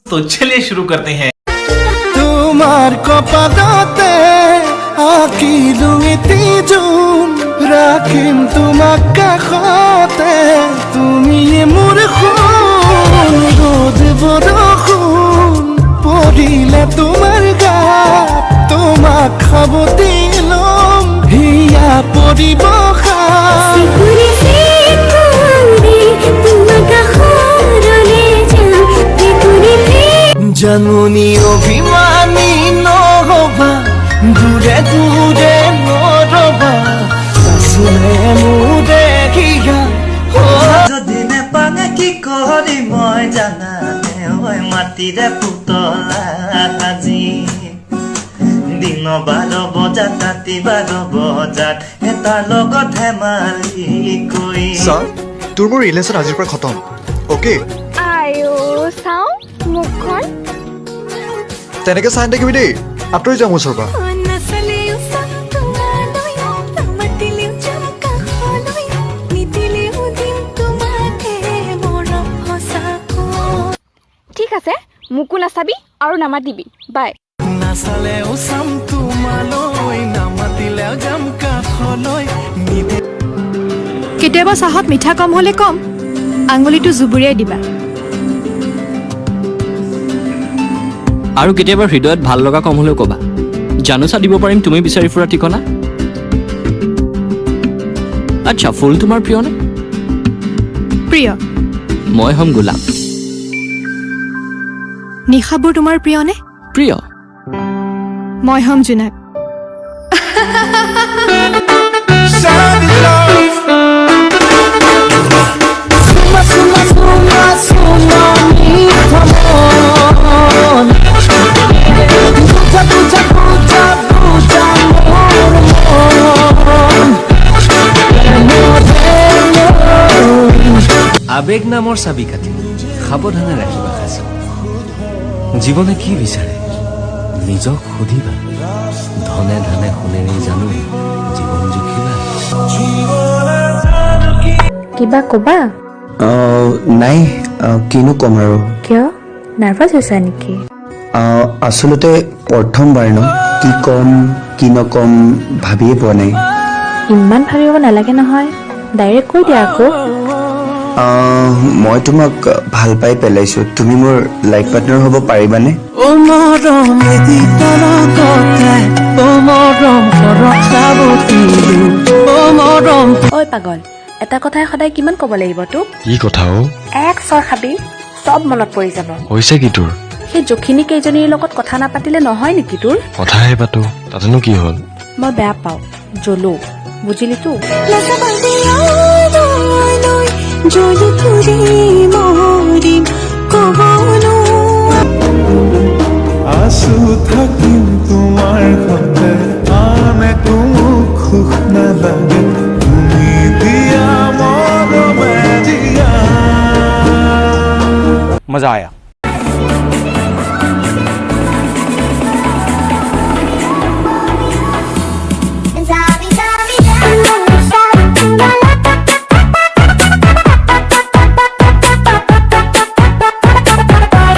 तो चलिए शुरू करते हैं। তোমাৰ কপালতে আঁকিলো এটি জোন ৰাখিম তোমাক কাষতে তুমিয়ে মোৰ সোণ ৰ'দ বৰষুণ পৰিলে তোমাৰ গাত তোমাক সাৱটি ল'ম হিয়া পৰিব জাননী অভিমানী নহবা দূৰে দূৰে নৰবা আছিলে মোৰ দেখিয়া যদি নেপাঙে কি কৰি মই জানানে ঐ মাটিৰে পুতলা আজি দিন 12 বজাত ৰাতি 12 বজাত এটাৰ লগত ধেমালি কৰি তোৰ মোৰ ৰিলেশ্যন আজিৰ পৰা খতম অ'কে আয়ো চাওঁ মুখখন তেনেকে চাই থাকিবি দেই আঁতৰি যাম ওচৰৰ পৰা ঠিক আছে মোকো নাচাবি আৰু নামাতিবি বাই নাচালেও চাম তোমালৈ নামাতিলেও যাম কাষলৈ কেতিয়াবা চাহত মিঠা কম হ'লে কম আঙুলিটো জুবুৰিয়াই দিবা আৰু কেতিয়াবা হৃদয়ত ভাল লগা কম হ'লেও ক'বা জানোচা দিব পাৰিম তুমি বিচাৰি ফুৰা ঠিকনা আচ্ছা ফুল তোমাৰ প্ৰিয় নে প্ৰিয় মই হ'ম গোলাপ নিশাবোৰ তোমাৰ প্ৰিয় নে প্ৰিয় মই হ'ম জোনাক আবেগ নামৰ চাবি কাটি সাৱধানে ৰাখিবা সাঁচি জীৱনে কি বিচাৰে নিজক সুধিবা ধনে ধানে সোণেৰে জানো জীৱন জুখিবা কিবা ক'বা নাই কিনো ক'ম আৰু কিয় নাৰ্ভাছ হৈছা নেকি আচলতে প্ৰথমবাৰ ন কি ক'ম কি নক'ম ভাবিয়ে পোৱা নাই ইমান ভাবিব নালাগে নহয় ডাইৰেক্ট কৈ দিয়া আকৌ মই তোমাক ভাল পাই পেলাইছো তুমি মোৰ লাইফ পাৰ্টনাৰ হ'ব পাৰিবানে ঐ পাগল এটা কথাই সদায় কিমান ক'ব লাগিব তোক কি কথা এক চৰ খাবি চব মনত পৰি যাব হৈছে কি তোৰ সেই জখিনী কেইজনীৰ লগত কথা নাপাতিলে নহয় নেকি তোৰ কথাহে পাতো তাতেনো কি হ'ল মই বেয়া পাওঁ জ্বলো বুজিলি তো আছো থাকিম তোমাৰ সতে আন একো সুখ নালাগে তুমি দিয়া মৰমে দিয়া मजा आया